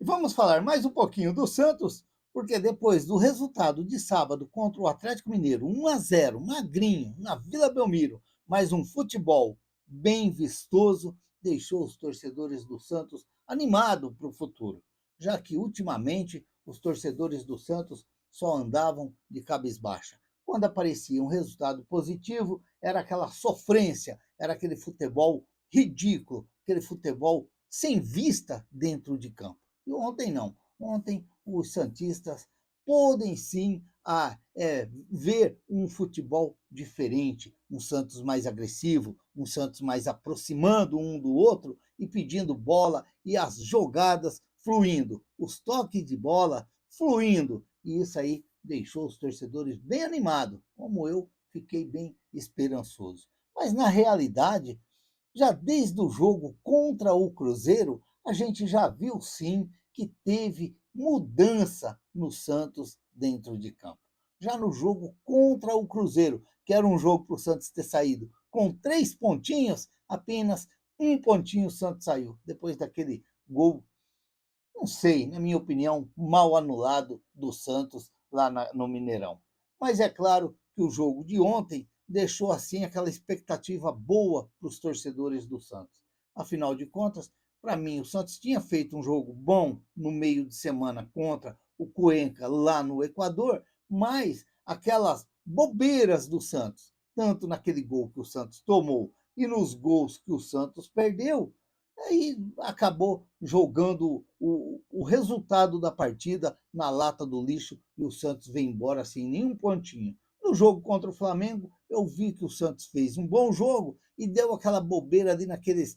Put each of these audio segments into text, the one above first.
E vamos falar mais um pouquinho do Santos, porque depois do resultado de sábado contra o Atlético Mineiro, 1-0, magrinho, na Vila Belmiro, mais um futebol bem vistoso, deixou os torcedores do Santos animados para o futuro, já que ultimamente os torcedores do Santos só andavam de cabisbaixa. Quando aparecia um resultado positivo, era aquela sofrência, era aquele futebol ridículo, aquele futebol sem vista dentro de campo. E ontem não. Ontem os Santistas podem sim ver um futebol diferente, um Santos mais agressivo, um Santos mais aproximando um do outro e pedindo bola e as jogadas fluindo, os toques de bola fluindo. E isso aí deixou os torcedores bem animados, como eu fiquei bem esperançoso. Mas na realidade, já desde o jogo contra o Cruzeiro, a gente já viu sim que teve mudança no Santos dentro de campo. Já no jogo contra o Cruzeiro, que era um jogo para o Santos ter saído com 3 pontinhos, apenas um pontinho o Santos saiu, depois daquele gol, não sei, na minha opinião, mal anulado do Santos lá no Mineirão. Mas é claro que o jogo de ontem deixou assim aquela expectativa boa para os torcedores do Santos. Afinal de contas, para mim, o Santos tinha feito um jogo bom no meio de semana contra o Cuenca lá no Equador, mas aquelas bobeiras do Santos, tanto naquele gol que o Santos tomou e nos gols que o Santos perdeu, aí acabou jogando o resultado da partida na lata do lixo e o Santos vem embora sem nenhum pontinho. No jogo contra o Flamengo, eu vi que o Santos fez um bom jogo e deu aquela bobeira ali naqueles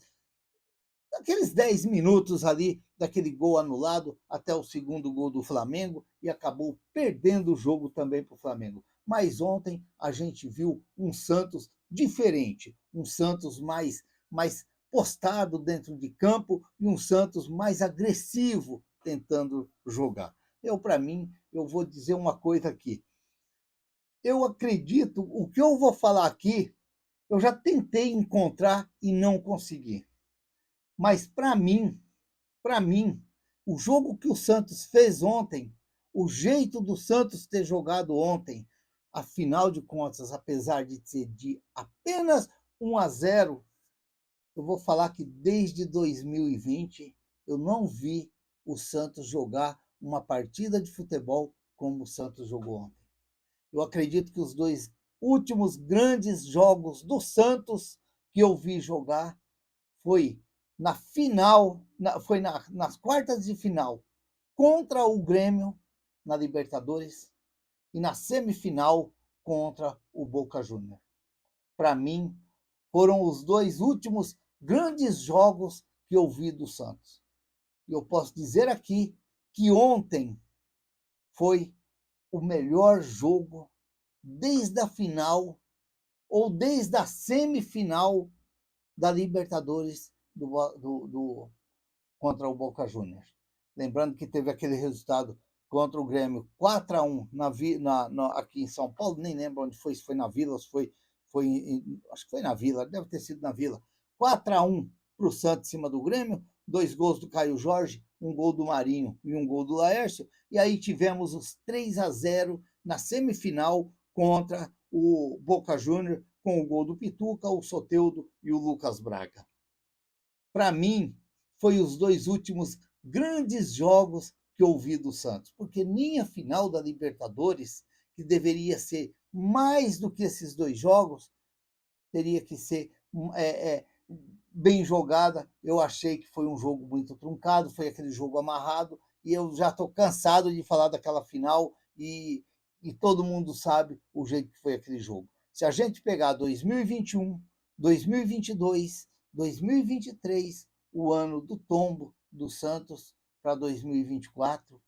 10 minutos ali, daquele gol anulado até o segundo gol do Flamengo e acabou perdendo o jogo também para o Flamengo. Mas ontem a gente viu um Santos diferente, um Santos mais postado dentro de campo e um Santos mais agressivo tentando jogar. Para mim, eu vou dizer uma coisa aqui. Eu acredito, o que eu vou falar aqui, eu já tentei encontrar e não consegui. Mas para mim, o jogo que o Santos fez ontem, o jeito do Santos ter jogado ontem, afinal de contas, apesar de ser de apenas 1-0, eu vou falar que desde 2020 eu não vi o Santos jogar uma partida de futebol como o Santos jogou ontem. Eu acredito que os dois últimos grandes jogos do Santos que eu vi jogar foi na final, foi nas quartas de final contra o Grêmio na Libertadores e na semifinal contra o Boca Juniors. Para mim, foram os dois últimos grandes jogos que eu vi do Santos. E eu posso dizer aqui que ontem foi o melhor jogo desde a final ou desde a semifinal da Libertadores contra o Boca Juniors. Lembrando que teve aquele resultado contra o Grêmio 4-1 aqui em São Paulo, nem lembro onde foi, se foi na Vila, se acho que foi na Vila, deve ter sido na Vila. 4-1 para o Santos em cima do Grêmio, 2 gols do Caio Jorge, um gol do Marinho e um gol do Laércio, e aí tivemos os 3-0 na semifinal contra o Boca Juniors, com o gol do Pituca, o Soteldo e o Lucas Braga. Para mim, foi os dois últimos grandes jogos que eu vi do Santos, porque minha final da Libertadores, que deveria ser mais do que esses dois jogos, teria que ser bem jogada. Eu achei que foi um jogo muito truncado, foi aquele jogo amarrado, e eu já estou cansado de falar daquela final, e todo mundo sabe o jeito que foi aquele jogo. Se a gente pegar 2021, 2022, 2023, o ano do tombo do Santos para 2024,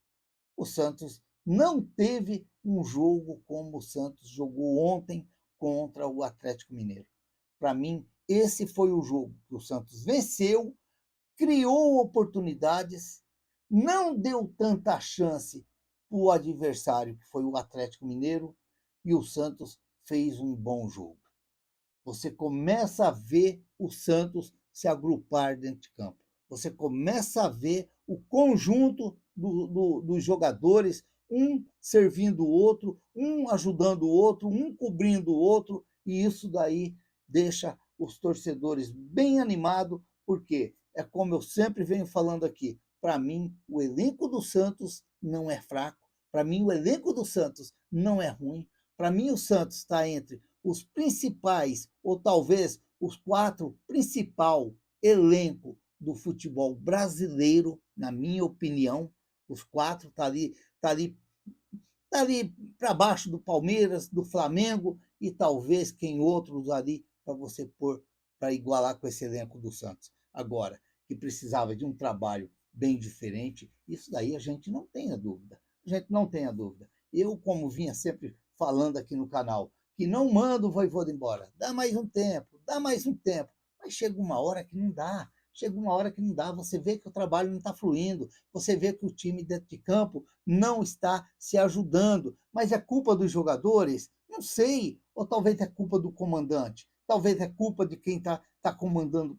o Santos não teve um jogo como o Santos jogou ontem contra o Atlético Mineiro. Para mim, esse foi o jogo que o Santos venceu, criou oportunidades, não deu tanta chance para o adversário, que foi o Atlético Mineiro, e o Santos fez um bom jogo. Você começa a ver o Santos se agrupar dentro de campo. Você começa a ver o conjunto dos jogadores, um servindo o outro, um ajudando o outro, um cobrindo o outro, e isso daí deixa os torcedores bem animados, porque é como eu sempre venho falando aqui, para mim, o elenco do Santos não é fraco, para mim, o elenco do Santos não é ruim, para mim, o Santos está entre os principais, ou talvez os 4 principal elenco do futebol brasileiro, na minha opinião. Os 4 tá ali para baixo do Palmeiras, do Flamengo e talvez quem outros ali para você pôr para igualar com esse elenco do Santos. Agora, que precisava de um trabalho bem diferente, isso daí a gente não tem a dúvida. A gente não tem a dúvida. Eu, como vinha sempre falando aqui no canal, que não manda o Vojvoda embora, dá mais um tempo, dá mais um tempo, mas chega uma hora que não dá. Chega uma hora que não dá, você vê que o trabalho não está fluindo, você vê que o time dentro de campo não está se ajudando. Mas é culpa dos jogadores? Não sei. Ou talvez é culpa do comandante? Talvez é culpa de quem tá comandando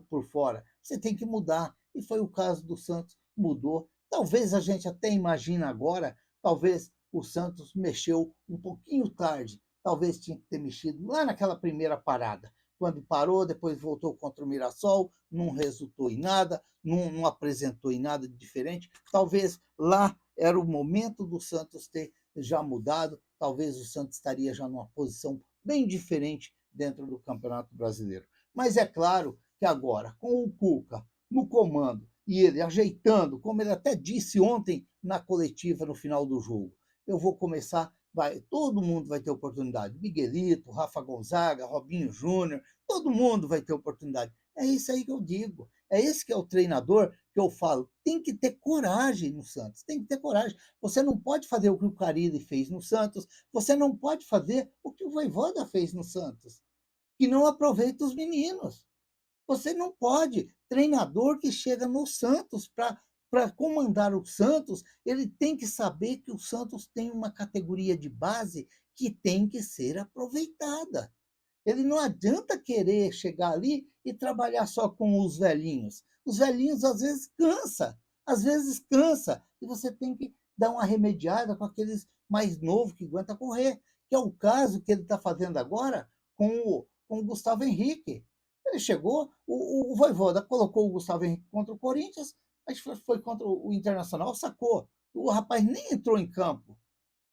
por fora. Você tem que mudar. E foi o caso do Santos, mudou. Talvez a gente até imagina agora, talvez o Santos mexeu um pouquinho tarde. Talvez tinha que ter mexido lá naquela primeira parada. Quando parou, depois voltou contra o Mirassol, não resultou em nada, não apresentou em nada de diferente. Talvez lá era o momento do Santos ter já mudado, talvez o Santos estaria já numa posição bem diferente dentro do Campeonato Brasileiro. Mas é claro que agora, com o Cuca no comando e ele ajeitando, como ele até disse ontem na coletiva no final do jogo, eu vou começar, todo mundo vai ter oportunidade. Miguelito, Rafa Gonzaga, Robinho Júnior, todo mundo vai ter oportunidade. É isso aí que eu digo. É esse que é o treinador que eu falo. Tem que ter coragem no Santos. Tem que ter coragem. Você não pode fazer o que o Carille fez no Santos. Você não pode fazer o que o Vojvoda fez no Santos. Que não aproveita os meninos. Você não pode. Treinador que chega no Santos para comandar o Santos, ele tem que saber que o Santos tem uma categoria de base que tem que ser aproveitada. Ele não adianta querer chegar ali e trabalhar só com os velhinhos. Os velhinhos às vezes cansa, e você tem que dar uma remediada com aqueles mais novos que aguenta correr, que é o caso que ele está fazendo agora com o Gustavo Henrique. Ele chegou, o Vojvoda colocou o Gustavo Henrique contra o Corinthians, mas foi contra o Internacional, sacou. O rapaz nem entrou em campo.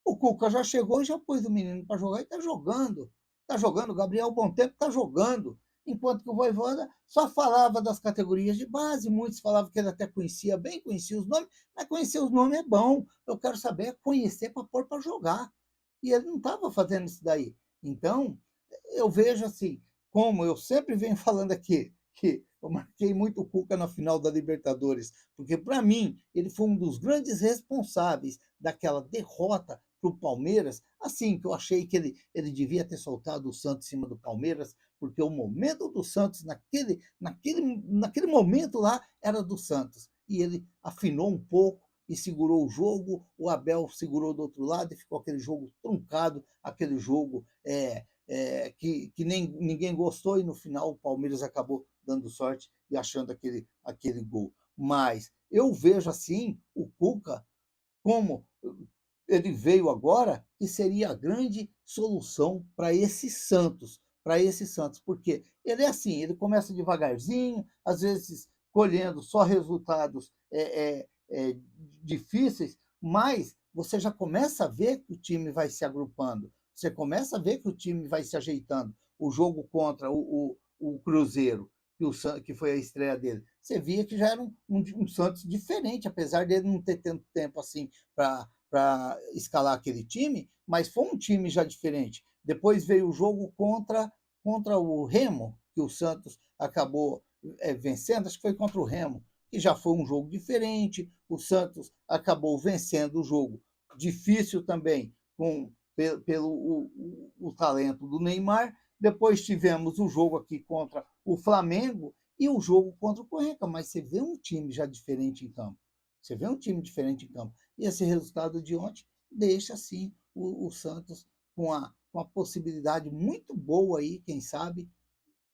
O Cuca já chegou e já pôs o menino para jogar e está jogando. Está jogando, o Gabriel Bom Tempo está jogando. Enquanto que o Vojvoda só falava das categorias de base, muitos falavam que ele até conhecia bem, conhecia os nomes, mas conhecer os nomes é bom. Eu quero saber é conhecer para pôr para jogar. E ele não estava fazendo isso daí. Então, eu vejo assim, como eu sempre venho falando aqui, que eu marquei muito o Cuca na final da Libertadores, porque para mim ele foi um dos grandes responsáveis daquela derrota para o Palmeiras, assim que eu achei que ele devia ter soltado o Santos em cima do Palmeiras, porque o momento do Santos naquele momento lá era do Santos. E ele afinou um pouco e segurou o jogo, o Abel segurou do outro lado e ficou aquele jogo truncado, aquele jogo que nem ninguém gostou, e no final o Palmeiras acabou dando sorte e achando aquele gol. Mas eu vejo assim o Cuca como ele veio agora, que seria a grande solução para esse Santos, porque ele é assim, ele começa devagarzinho, às vezes colhendo só resultados difíceis, mas você já começa a ver que o time vai se agrupando, você começa a ver que o time vai se ajeitando. O jogo contra o Cruzeiro, que foi a estreia dele, você via que já era um Santos diferente, apesar dele não ter tanto tempo assim para escalar aquele time, mas foi um time já diferente. Depois veio o jogo contra o Remo, que o Santos acabou vencendo, acho que foi contra o Remo, que já foi um jogo diferente. O Santos acabou vencendo o jogo difícil também, pelo o talento do Neymar. Depois tivemos o jogo aqui contra o Flamengo e o jogo contra o Corinthians, mas você vê um time já diferente em campo. Você vê um time diferente em campo. E esse resultado de ontem deixa, assim, o Santos com a possibilidade muito boa aí, quem sabe,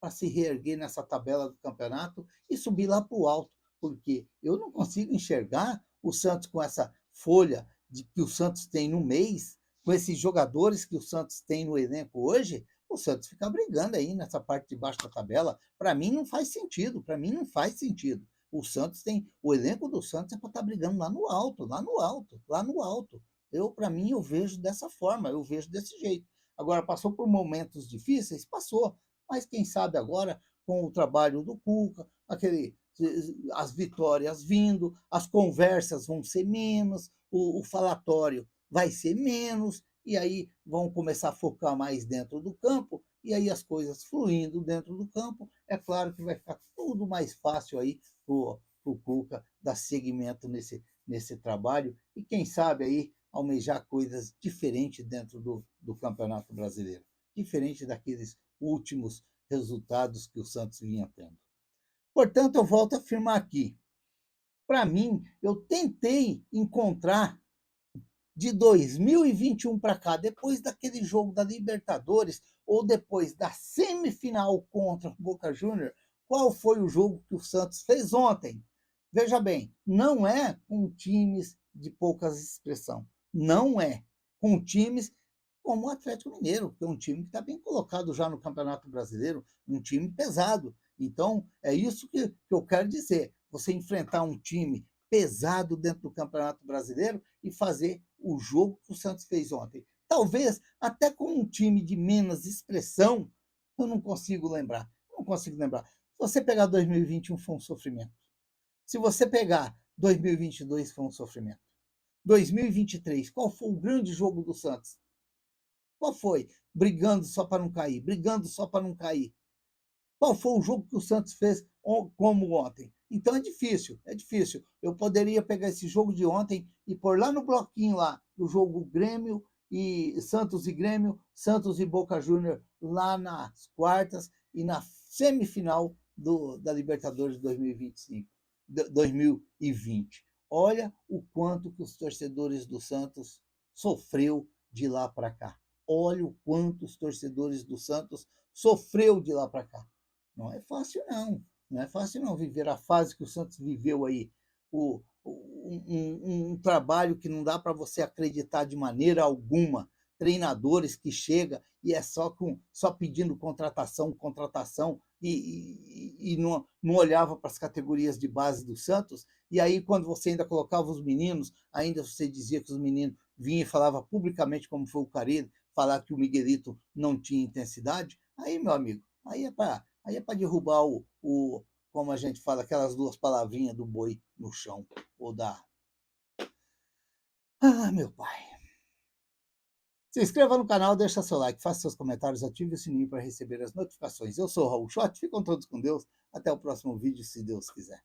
para se reerguer nessa tabela do campeonato e subir lá para o alto. porque eu não consigo enxergar o Santos com essa folha de que o Santos tem no mês, com esses jogadores que o Santos tem no elenco hoje, o Santos fica brigando aí nessa parte de baixo da tabela. Para mim não faz sentido, para mim não faz sentido. O Santos tem, o elenco do Santos é para estar brigando lá no alto, lá no alto, lá no alto. Para mim, eu vejo dessa forma, eu vejo desse jeito. Agora, passou por momentos difíceis? Passou. Mas quem sabe agora, com o trabalho do Cuca, as vitórias vindo, as conversas vão ser menos, o falatório vai ser menos, e aí vão começar a focar mais dentro do campo, e aí as coisas fluindo dentro do campo, é claro que vai ficar tudo mais fácil aí para o Cuca dar seguimento nesse trabalho, e quem sabe aí almejar coisas diferentes dentro do Campeonato Brasileiro, diferente daqueles últimos resultados que o Santos vinha tendo. Portanto, eu volto a afirmar aqui, para mim, eu tentei encontrar de 2021 para cá, depois daquele jogo da Libertadores, ou depois da semifinal contra o Boca Juniors, qual foi o jogo que o Santos fez ontem? Veja bem, não é com times de poucas expressão, não é com times como o Atlético Mineiro, que é um time que está bem colocado já no Campeonato Brasileiro, um time pesado. Então, é isso que eu quero dizer. Você enfrentar um time pesado dentro do Campeonato Brasileiro e fazer o jogo que o Santos fez ontem. Talvez até com um time de menos expressão, eu não consigo lembrar. Não consigo lembrar. Se você pegar 2021, foi um sofrimento. Se você pegar 2022, foi um sofrimento. 2023, qual foi o grande jogo do Santos? Qual foi? Brigando só para não cair, brigando só para não cair. Qual foi o jogo que o Santos fez como ontem? Então é difícil, é difícil. Eu poderia pegar esse jogo de ontem e pôr lá no bloquinho lá, do jogo Grêmio e Grêmio, Santos e Boca Júnior lá nas quartas e na semifinal da Libertadores 2025, 2020. Olha o quanto que os torcedores do Santos sofreu de lá para cá. Olha o quanto os torcedores do Santos sofreu de lá para cá. Não é fácil, não. Não é fácil, não, viver a fase que o Santos viveu aí. Um trabalho que não dá para você acreditar de maneira alguma. Treinadores que chegam e é só pedindo contratação, contratação, e não olhava para as categorias de base do Santos. E aí, quando você ainda colocava os meninos, ainda você dizia que os meninos vinham e falava publicamente, como foi o Carille, falar que o Miguelito não tinha intensidade. Aí, meu amigo, aí é para derrubar como a gente fala, aquelas duas palavrinhas do boi no chão, ou da... Ah, meu pai. Se inscreva no canal, deixa seu like, faça seus comentários, ative o sininho para receber as notificações. Eu sou o Raul Schott, ficam todos com Deus. Até o próximo vídeo, se Deus quiser.